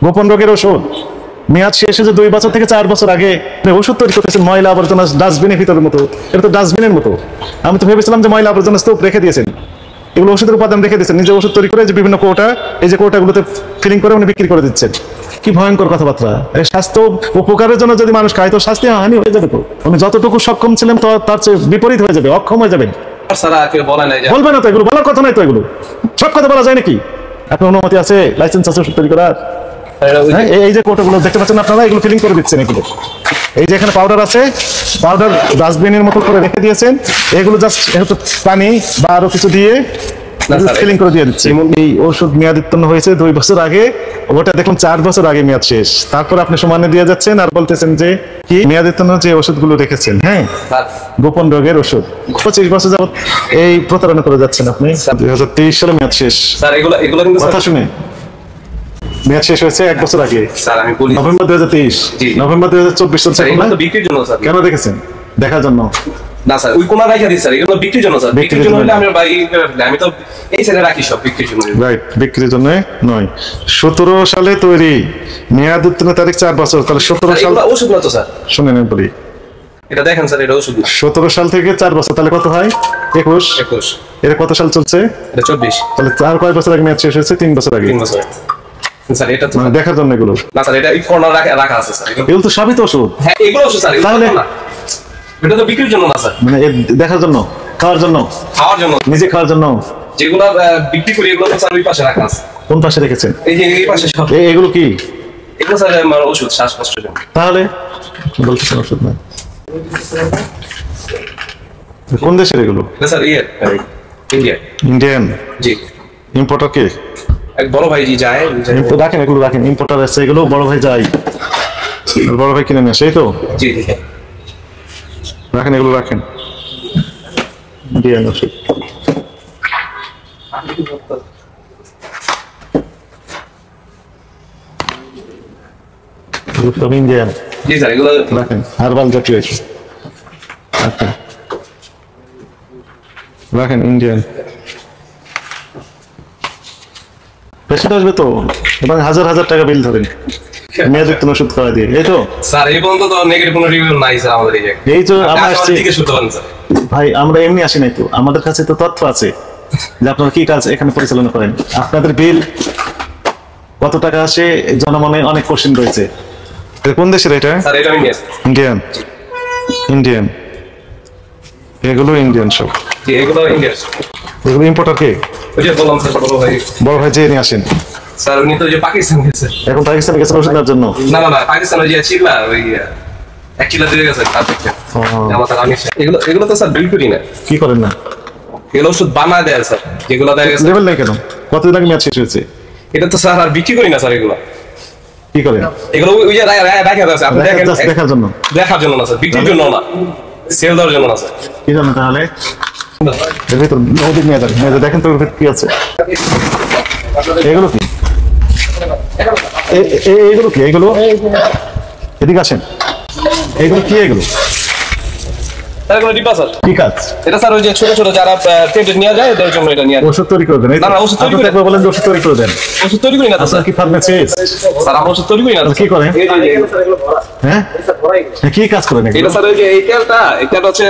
গোপন রোগের ওষুধ মেয়াদ শেষ হয়ে 2 বছর থেকে 4 বছর আগে ওষুধ তৈরি করতেছেন ময়লা আবর্জনা ডাস্টবিনের ভিতরের মতো। এটা তো ডাস্টবিনের মতো। আমি তো ভেবেছিলাম যে ময়লা আবর্জনা স্তূপ রেখে দিয়েছেন, এগুলো ওষুধের উপাদান রেখে দিচ্ছেন, নিজে ওষুধ তৈরি করে যে বিভিন্ন কোটা, এই যে কোটাগুলোতে ফিলিং করে উনি বিক্রি করে দিচ্ছেন। কি ভয়ঙ্কর কথাবার্তা! এই স্বাস্থ্য উপকারের জন্য যদি মানুষ খায় তো স্বাস্থ্য হানি হয়ে যাবে। তো উনি যতটুকু সক্ষম ছিলেন তো তার চেয়ে বিপরীত হয়ে যাবে, অক্ষম হয়ে যাবেন। বলবে না তো, এগুলো বলার কথা নাই তো, এগুলো সব কথা বলা যায় নাকি? আপনার অনুমতি আছে, লাইসেন্স আছে ওষুধ তৈরি করার? এই যে কোটাগুলো দেখতে পাচ্ছেন আপনারা, এগুলো ফিলিং করে দিচ্ছেন। এগুলো এই যে এখানে পাউডার আছে, পাউডার ডাস্টবিনের মতো করে রেখে দিয়েছেন। এগুলো জাস্ট পানি বা আরো কিছু দিয়ে ফিলিং করে দিয়ে দিচ্ছে। এই ওষুধ মেয়াদ উত্তীর্ণ হয়েছে 2 বছর আগে, ওটা দেখুন 4 বছর আগে মেয়াদ শেষ। তারপর আপনি সমানে দিয়ে যাচ্ছেন আর বলতেছেন যে কি মেয়াদ উত্তীর্ণ যে ওষুধগুলো রেখেছেন, হ্যাঁ গোপন রোগের ওষুধ 25 বছর যাবত এই প্রতারণা করে যাচ্ছেন আপনি। 2023 সালে মেয়াদ শেষ। কথা শুনে মেয়াদ শেষ হয়েছে 1 বছর আগে, নভেম্বর 2023। নভেম্বর 2024 চলছে। কেন রেখেছেন? দেখার জন্য না স্যার, ওই কোনা রাখা দিই স্যার, এগুলো বিক্রির জন্য স্যার। বিক্রির জন্য হলে আমি তো এই সাইডে রাখি সব বিক্রির জন্য। রাইট, বিক্রির জন্য নয়। 17 সালে তৈরি, মেয়াদ উত্তীর্ণ তারিখ 4 বছর। তাহলে 17 সাল ওষুধ না তো স্যার, শুনেন বলি, এটা দেখেন স্যার, এটা ওষুধ। 17 সাল থেকে 4 বছর, তাহলে কত হয়? 21। এটা কত সাল চলছে? এটা 24। তাহলে 4 কয় বছর আগে মেয়াদ শেষ হয়েছে? 3 বছর আগে। 3 বছর স্যার। এটা তো দেখার জন্য এগুলো না স্যার, এটা এই কর্নার রাখা আছে স্যার। এগুলো তো সবই তো ওষুধ। হ্যাঁ এগুলো ওষুধ স্যার। তাহলে এটা তো বিক্রির জন্য না স্যার, মানে দেখার জন্য, খাওয়ার জন্য, খাওয়ার জন্য, নিজে খাওয়ার জন্য। যেগুলো বিক্রি করি এগুলো তো স্যার ওই পাশে রাখা আছে। কোন পাশে রেখেছেন? এই যে এই পাশে সব। এগুলো কি? এগুলো স্যার আমার ওষুধ, শ্বাসকষ্টের জন্য। তাহলে বলতেছেন ওষুধ না? কোন দেশের এগুলো? Sir India. ইন্ডিয়ান? জি। ইম্পোর্টার কে? এক বড় ভাই জি যায়। রাখেন এগুলো, রাখেন। ইম্পোর্টার আছে এগুলো, বড় ভাই যায়, বড় ভাই কিনে নিয়ে আসে, এই তো? জি জি রাখেন এগুলো, রাখেন। ইন্ডিয়ান ওষুধ। সব ইন্ডিয়ান। জি স্যার, এগুলো রাখেন। হার্বাল জাতীয় রাখেন, রাখেন ইন্ডিয়ান। পেশেন্ট আসবে তো, এবং হাজার হাজার টাকা বিল ধরেন মেয়াদ উত্তীর্ণ ওষুধ খাওয়া দিয়ে, এই তো? স্যার এই পর্যন্ত তো নেগেটিভ কোনো রিভিউ নাই স্যার আমাদের। এই তো আমরা আসছি স্যার ভাই, আমরা এমনি আসি নাই তো, আমাদের কাছে তো তথ্য আছে যে আপনারা কি কাজ এখানে পরিচালনা করেন। আপনাদের বিল কত টাকা আসে, জনমনে অনেক কোশ্চেন রয়েছে। কোন দেশের এটা? স্যার এটা ইন্ডিয়ান। ইন্ডিয়ান, এগুলো ইন্ডিয়ান সব। জি এগুলো ইন্ডিয়ান। এগুলো ইম্পোর্টার কে? ওই যে বললাম স্যার, বড় ভাই। বড় ভাই যে নিয়ে আসেন। স্যার উনি তো যে পাকিস্তান গেছে। এখন পাকিস্তানে গেছেন ওষুধ নেওয়ার জন্য? না না না, পাকিস্তান ওই যে চিল্লা, ওই এক চিল্লা দিয়ে গেছে। এগুলো তো স্যার বিল করি না। কি করেন না? এগুলো ওষুধ বানায় দেয় স্যার, যেগুলো দেয় গেছে। লেভেল নাই কেন? কতদিন আগে মেয়াদ শেষ হয়েছে? এটা তো স্যার আর বিক্রি করি না স্যার। এগুলো কি করেন? এগুলো ওই যে রাখা আছে, আপনি দেখেন। দেখার জন্য? দেখার জন্য না স্যার, বিক্রির জন্য না, সেল দেওয়ার জন্য না স্যার। কি জানো তাহলে? এর ভিতর অধিক মেয়াদ আছে, মেয়াদ দেখেন তো এর ভিতর কি আছে। এগুলো কি? এইগুলো কি? এগুলো এদিকে আসেন। এগুলো কি? এগুলো কি কাজ? এটা স্যার ওই যে ছোট ছোট যারা পেটেন্ট নিয়ে যায় এদের জন্য এটা নিয়ে ওষুধ তৈরি করে দেন? না না, ওষুধ তৈরি করে বলেন যে ওষুধ তৈরি করে দেন। ওষুধ তৈরি করি না তো স্যার। কি ফার্মাসিস্ট? স্যার আমরা ওষুধ তৈরি করি না। কি করেন? হ্যাঁ কি কাজ করেন? এটা স্যার ওই যে এই তেলটা, এটা হচ্ছে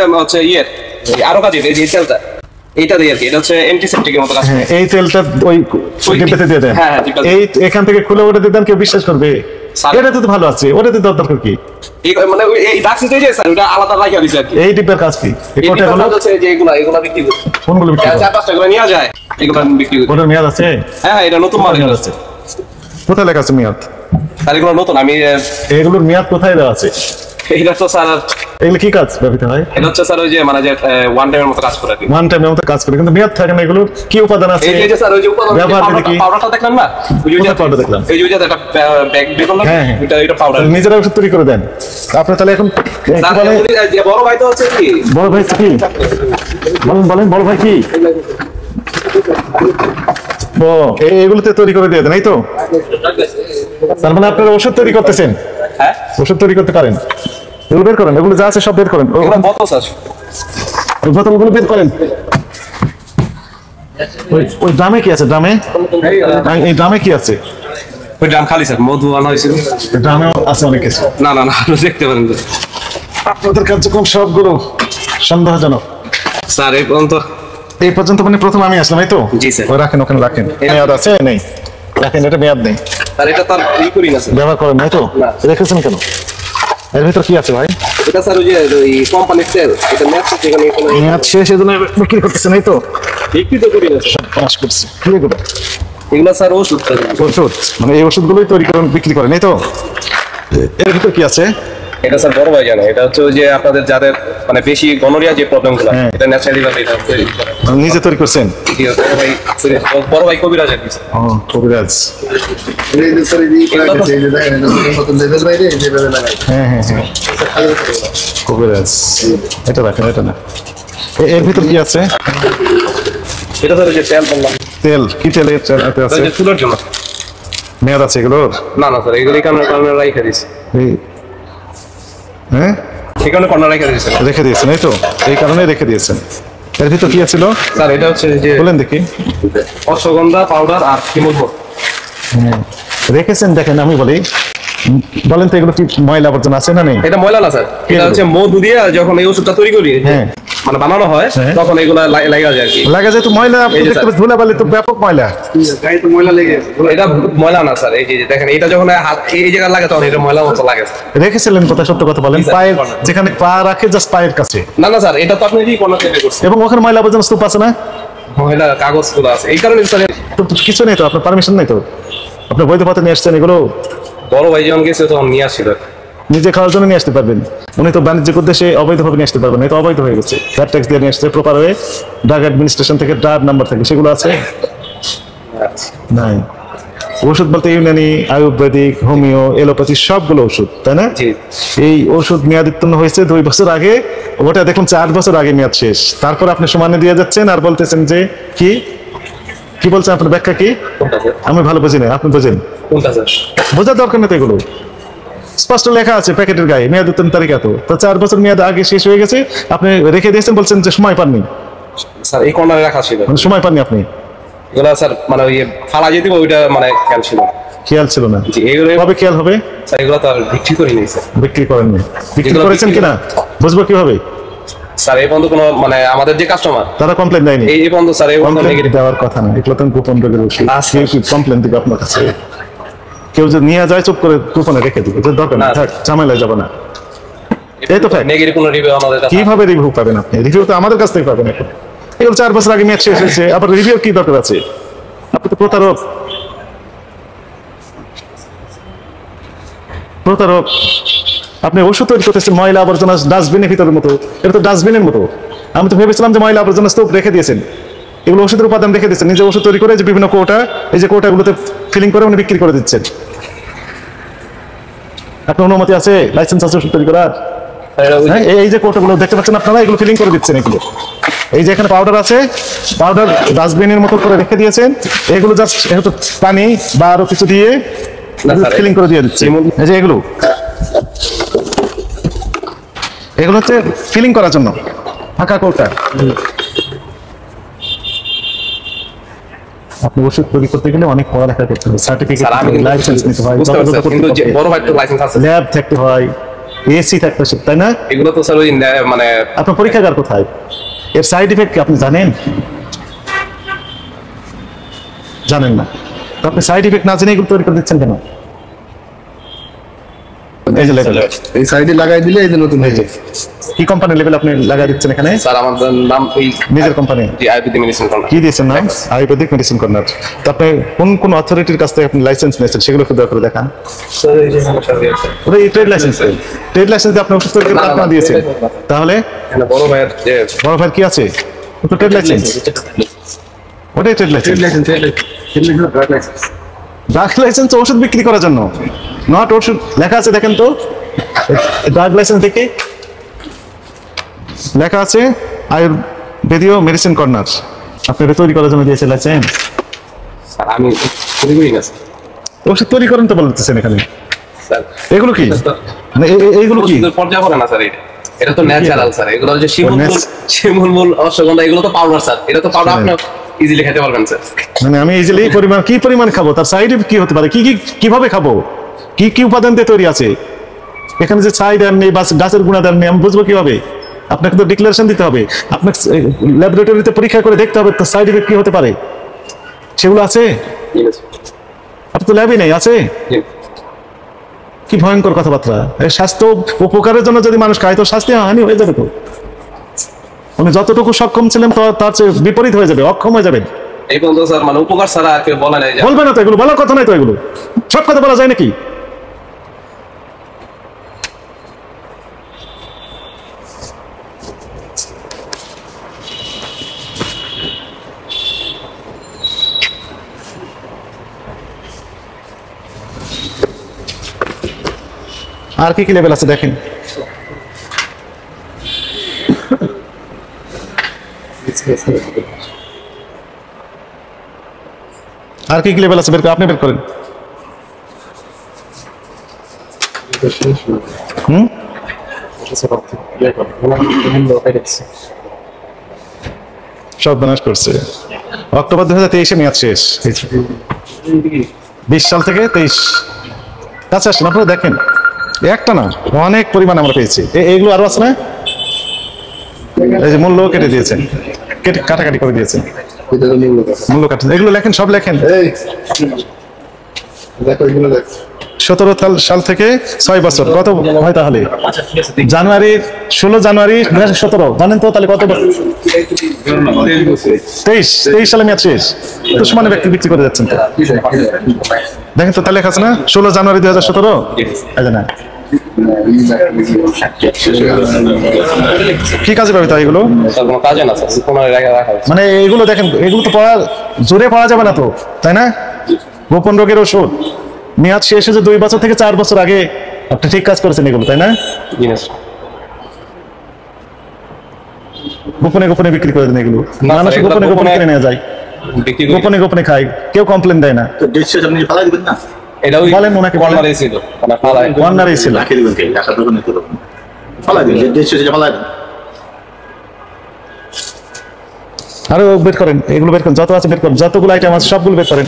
আরো কাজে এই যে তেলটা, এইটা দিয়ে আর কি, এটা হচ্ছে অ্যান্টিসেপ্টিকের মতো কাজ। হ্যাঁ, এই তেলটা ওই ডিব্বাতে দিয়ে দেন। হ্যাঁ এই এখান থেকে খুলে ওটা দিয়ে দেন, কেউ বিশ্বাস করবে? এটাতে তো ভালো আছে, ওটাতে দরকার কি? মানে এই ডাক্সিতে যে স্যার ওটা আলাদা রাখা দিছে আর কি। এই ডিব্বার কাজ কি? এই কোটাগুলো হচ্ছে যে এগুলা বিক্রি করে। কোনগুলো বিক্রি করে? 4-5 টাকা করে নিয়ে যায়, এগুলো বিক্রি করে। ওটার মেয়াদ আছে? হ্যাঁ এটা নতুন মাল আছে। কোথায় লেখা আছে মেয়াদ? স্যার এগুলো নতুন, আমি এগুলোর মেয়াদ কোথায় দেওয়া আছে? এটা তো স্যার এগুলো কি কাজ ব্যবহৃত হয়? এটা হচ্ছে স্যার ওই যে মানে যে ওয়ান টাইমের মতো কাজ করে আর কি। ওয়ান টাইমের মতো কাজ করে, কিন্তু মেয়াদ থাকে না। এগুলো কি উপাদান আছে? এই যে স্যার ওই যে উপাদান, পাউডারটা দেখলেন না? ওই যে পাউডার দেখলাম। এই যে একটা ব্যাগ বের না, এটা পাউডার। নিজেরা ওষুধ তৈরি করে দেন আপনি? তাহলে এখন বড় ভাই তো হচ্ছে কি? বড় ভাই কি বলেন? বলেন বড় ভাই কি? ও এগুলোতে তৈরি করে দিয়ে দেন, এই তো? তার মানে আপনারা ওষুধ তৈরি করতেছেন? হ্যাঁ ওষুধ তৈরি করতে পারেন। এগুলো বের করেন, এগুলো যা আছে সব বের করেন। বোতল স্যার, ওই বোতলগুলো বের করেন। ওই ড্রামে কি আছে? ড্রামে? এই ড্রামে কি আছে? ওই ড্রাম খালি স্যার, মধু আনা হয়েছিল। ড্রামেও আছে অনেক কিছু। না না না, দেখতে পারেন তো। আপনাদের কার্যক্রম সবগুলো সন্দেহজনক স্যার এই পর্যন্ত। মানে প্রথম আমি আসলাম, এই তো? জি স্যার। ওই রাখেন, ওখানে রাখেন। মেয়াদ আছে নেই? রাখেন, এটা মেয়াদ নেই, স্যার এটা তার করি না স্যার, ব্যবহার করেন নাই তো? না। রেখেছেন কেন? এর ভিতর কি আছে ভাই? এটা স্যার ওই যে ওই কোম্পানির তেল, এটা ম্যাচ এখানে মেয়াদ শেষ, এই জন্য বিক্রি করতেছেন, এই তো? বিক্রি তো করি না স্যার। পাস করছি কি এগুলো? এগুলো স্যার ওষুধ। ওষুধ, মানে এই ওষুধগুলোই তৈরি করেন, বিক্রি করেন, এই তো? এর ভিতর কি আছে? এটা স্যার বড় ভাই জানে, এটা হচ্ছে ওই যে আপনাদের যাদের মানে বেশি গনোরিয়া যে প্রবলেমগুলো, হ্যাঁ। এটা ন্যাচারালি ভাবে এটা তৈরি করে। নিজে তৈরি করছেন? বড় ভাই কবিরাজ আর কি স্যার। ও, কবিরাজ। হ্যাঁ হ্যাঁ হ্যাঁ, কবিরাজ। এটা রাখেন, এটা না। এর ভিতর কি আছে? এটা স্যার ওই যে তেল বললাম। তেল? কি তেল এতে আছে? ওই যে চুলের জন্য। মেয়াদ আছে এগুলোর? না না স্যার, এগুলো কারণে কারণে রাইখা দিয়েছে। হ্যাঁ, এই কারণে কর্নার রাইখা দিয়েছে রেখে দিয়েছেন, এই তো? এই কারণে রেখে দিয়েছেন। এর ভিতর কি ছিল স্যার? এটা হচ্ছে যে বলেন দেখি। অশ্বগন্ধা পাউডার আর শিমুল। রেখেছেন, দেখেন আমি বলি, বলেন তো এগুলো কি ময়লা আবর্জনা আছে না নেই? এটা ময়লা না স্যার, এটা হচ্ছে মধু দিয়ে যখন এই ওষুধটা তৈরি করি, হ্যাঁ, মানে বানানো হয়, হ্যাঁ। তখন এগুলা লাগা যায় আর কি। লাগা যায় তো ময়লা, এই যে দেখতে স্যার। ধুলাবালি তো ব্যাপক ময়লা। গায়ে তো ময়লা লেগে, এটা ময়লা না স্যার। এই যে দেখেন, এটা যখন হাত এই জায়গায় লাগে তখন এটা ময়লা মতো লাগে। রেখেছিলেন কোথায়? সত্য কথা বলেন। জি স্যার, পায়ের, কর্নার। যেখানে পা রাখে জাস্ট পায়ের কাছে। না না স্যার, এটা তো আপনি কি কর্নার থেকে করছেন, এবং ওখানে ময়লা আবর্জনা স্তূপ আছে না? ময়লা কাগজ গুলো আছে, এই কারণে স্যার। তো কিছু নেই তো, আপনার পারমিশন নেই তো? আপনি বৈধ পথে নিয়ে আসছেন এগুলো? বড় ভাই যখন গেছে তখন নিয়ে আসছিল। নিজে খাওয়ার জন্য নিয়ে আসতে পারবেন, উনি তো বাণিজ্যিক উদ্দেশ্যে অবৈধভাবে নিয়ে আসতে পারবেন না, এটা অবৈধ হয়ে গেছে। ভ্যাট ট্যাক্স দিয়ে নিয়ে আসছে প্রপার হয়ে, ড্রাগ অ্যাডমিনিস্ট্রেশন থেকে ড্রাগ নাম্বার থাকে, সেগুলো আছে নাই? ওষুধ বলতে ইউনানি, আয়ুর্বেদিক, হোমিও, এলোপ্যাথি সবগুলো ওষুধ, তাই না? জি। এই ওষুধ মেয়াদ উত্তীর্ণ হয়েছে 2 বছর আগে, ওটা দেখুন 4 বছর আগে মেয়াদ শেষ। তারপর আপনি সমানে দিয়ে যাচ্ছেন আর বলতেছেন যে কি কি বলছেন? আপনার ব্যাখ্যা কি? কোনটা স্যার? আমি ভালো বুঝি না, আপনি বোঝেন। কোনটা স্যার? বোঝার দরকার নেই তো, এগুলো স্পষ্ট লেখা আছে প্যাকেটের গায়ে, মেয়াদ উত্তীর্ণ তারিখ এত। তো 4 বছর মেয়াদ আগে শেষ হয়ে গেছে, আপনি রেখে দিয়েছেন, বলছেন যে সময় পাননি। স্যার এই কর্নারে রাখা ছিল, মানে সময় পাননি আপনি? এগুলা স্যার মানে ওই ফালা যেতে ওইটা মানে খেয়াল ছিল না। খেয়াল ছিল না? জি, এগুলো কবে খেয়াল হবে? স্যার এগুলো তো আর বিক্রি করি নাই স্যার। বিক্রি করেননি? বিক্রি এগুলো করেছেন বিক্রি- কিনা বুঝবো কিভাবে? স্যার এই পর্যন্ত কোনো মানে আমাদের যে কাস্টমার তারা কমপ্লেন দেয়নি? এই পর্যন্ত স্যার এই পর্যন্ত কমপ্লেন নেগেটিভ। দেওয়ার কথা না, এগুলো তো গোপন রোগের ওষুধ। আচ্ছা। কেউ কমপ্লেন দিবে আপনার কাছে? কেউ যদি নিয়ে যায় চুপ করে গোপনে রেখে দিবে, যে দরকার না, না। থাক, ঝামেলায় যাবে না। এই তো fact। নেগেটিভ কোনো রিভিউ আমাদের কাছে কিভাবে রিভিউ পাবেন আপনি? রিভিউ তো আমাদের কাছ থেকে পাবেন এখন। এগুলো 4 বছর আগে মেয়াদ শেষ হয়েছে, আবার রিভিউ কি দরকার আছে? আপনি তো প্রতারক। প্রতারক। আপনি ওষুধ তৈরি করতেছেন ময়লা আবর্জনা ডাস্টবিনের ভিতরের মতো, এটা তো ডাস্টবিনের মতো। আমি তো ভেবেছিলাম যে ময়লা আবর্জনা স্তূপ রেখে দিয়েছেন, এগুলো ওষুধের উপাদান রেখে দিচ্ছেন, নিজে ওষুধ তৈরি করে যে বিভিন্ন কোটা, এই যে কোটাগুলোতে ফিলিং করে উনি বিক্রি করে দিচ্ছেন। আপনার অনুমতি আছে, লাইসেন্স আছে ওষুধ তৈরি করার? হ্যাঁ, এই যে কোটাগুলো দেখতে পাচ্ছেন আপনারা, এগুলো ফিলিং করে দিচ্ছেন। এগুলো এই যে এখানে পাউডার আছে, পাউডার ডাস্টবিনের মতো করে রেখে দিয়েছেন, এগুলো জাস্ট যেহেতু পানি বা আরো কিছু দিয়ে না, স্যার, ফিলিং করে দিয়ে দিচ্ছে। এই যে এগুলো এগুলো হচ্ছে ফিলিং করার জন্য ফাঁকা কোটা। আপনি ওষুধ তৈরি করতে গেলে অনেক পড়ালেখা করতে হবে, সার্টিফিকেট, স্যার আমি কিন্তু লাইসেন্স নিতে হয়, বুঝতে পারছি, কিন্তু যে বড় ভাই তো লাইসেন্স আছে, ল্যাব থাকতে হয়, এসি থাকতে হয়, তাই না? এগুলো তো স্যার ওই মানে আপনার পরীক্ষাগার কোথায়? এর সাইড ইফেক্ট কি আপনি জানেন? জানেন না? তো আপনি সাইড ইফেক্ট না জেনে এগুলো তৈরি করে দিচ্ছেন কেন? এই যে লেভেল, এই সাইডে লাগাই দিলে এই যে নতুন হয়ে যায়। কি কোম্পানি লেভেল আপনি লাগাই দিচ্ছেন এখানে? স্যার আমাদের নাম এই নিজের কোম্পানি? জি আইপিডি মেডিসিন কর্নার। কি দিয়েছেন নাম? Ayurvedic medicine corner. তো আপনি কোন কোন অথরিটির কাছ থেকে আপনি লাইসেন্স নিয়েছেন সেগুলো একটু দয়া করে দেখান। স্যার এই যে সমস্যা দিয়েছে ওটা এই ট্রেড লাইসেন্স, ট্রেড লাইসেন্স দিয়ে আপনি ওষুধ তৈরি করে না, না, আপনারা দিয়েছেন, তাহলে এখানে বড় ভাইয়ের যে বড় ভাইয়ের কি আছে? ওটা ট্রেড লাইসেন্স, ওটাই ট্রেড লাইসেন্স। ড্রাগ লাইসেন্স ওষুধ বিক্রি করার জন্য, নট ওষুধ লেখা আছে দেখেন তো, ড্রাগ লাইসেন্স দেখে লেখা আছে আয়ুর্বেদীয় মেডিসিন কর্নার। আপনি এটা তৈরি করার জন্য দিয়েছে লাইসেন্স? স্যার আমি তৈরি করি না স্যার। ওষুধ তৈরি করেন তো বলতেছেন এখানে, স্যার এগুলো কি? মানে এইগুলো কি? ওষুধের পর্যায়ে পড়ে না স্যার, এটা তো ন্যাচারাল স্যার। এগুলো হচ্ছে শিমুল ন্যাচ- শিমুল মূল অশ্বগন্ধা, এগুলো তো পাউডার স্যার। এটা তো পাউডার আপনার ইজিলি খেতে পারবেন স্যার। মানে আমি ইজিলি কি পরিমাণ খাবো, তার সাইড এফেক্ট কি হতে পারে, কিভাবে খাবো, কি উপাদান দিয়ে তৈরি আছে, এখানে যে ছাই দেন নেই বা গাছের গুণা দেন নেই আমি বুঝবো কিভাবে? আপনাকে তো ডিক্লারেশন দিতে হবে, আপনাকে ল্যাবরেটরিতে পরীক্ষা করে দেখতে হবে তার সাইড এফেক্ট কি হতে পারে, সেগুলো আছে? আপনি তো ল্যাবই নেই, আছে? কি ভয়ঙ্কর কথাবার্তা! স্বাস্থ্য উপকারের জন্য যদি মানুষ খায় তো স্বাস্থ্য হানি হয়ে যাবে। তো উনি যতটুকু সক্ষম ছিলেন তার চেয়ে বিপরীত হয়ে যাবে, অক্ষম হয়ে যাবেন। এই পর্যন্ত স্যার মানে উপকার ছাড়া আর কেউ বলে নাই। বলবে না তো, এগুলো বলার কথা নাই তো, এগুলো সব কথা বলা যায় নাকি? আর কি লেভেল আছে দেখেন। আর কি লেভেল আছে আপনি বের করেন। সব বিনাশ করছে। অক্টোবর 2023 মেয়াদ শেষ, 20 সাল থেকে 23 কাছে আসেন আপনারা দেখেন, একটা না অনেক পরিমাণ আমরা পেয়েছি। এইগুলো আরো আছে না, এই যে মূল্য কেটে দিয়েছেন, কাটাকাটি করে দিয়েছেন, মূল্য কাটেন, এগুলো লেখেন, সব লেখেন। 17 সাল থেকে 6 বছর, কত হয় তাহলে? ষোলো জানুয়ারি 2017, জানেন তো তাহলে কত বছর? 23 সালে মেয়াদ শেষ। তো সমানে ব্যক্তি বিক্রি করে যাচ্ছেন তো, দেখেন তো তাহলে লেখা আছে না 16 জানুয়ারি 2017। না কি কাজে পাবে তা এগুলো? মানে এগুলো দেখেন, এগুলো তো জোরে পড়া যাবে না তো, তাই না? গোপন রোগের ওষুধ মেয়াদ শেষ হয়েছে 2 বছর থেকে 4 বছর আগে, আপনি ঠিক কাজ করেছেন এগুলো, তাই না? গোপনে গোপনে বিক্রি করে দেন এগুলো, মানুষ গোপনে গোপনে কিনে নেওয়া যায়, গোপনে গোপনে খায়, কেউ কমপ্লেন দেয় না। বলেন ওনাকে, কর্নারেই ছিল। আরো বের করেন, এগুলো বের করেন, যত আছে বের করেন, যতগুলো আইটেম আছে সবগুলো বের করেন।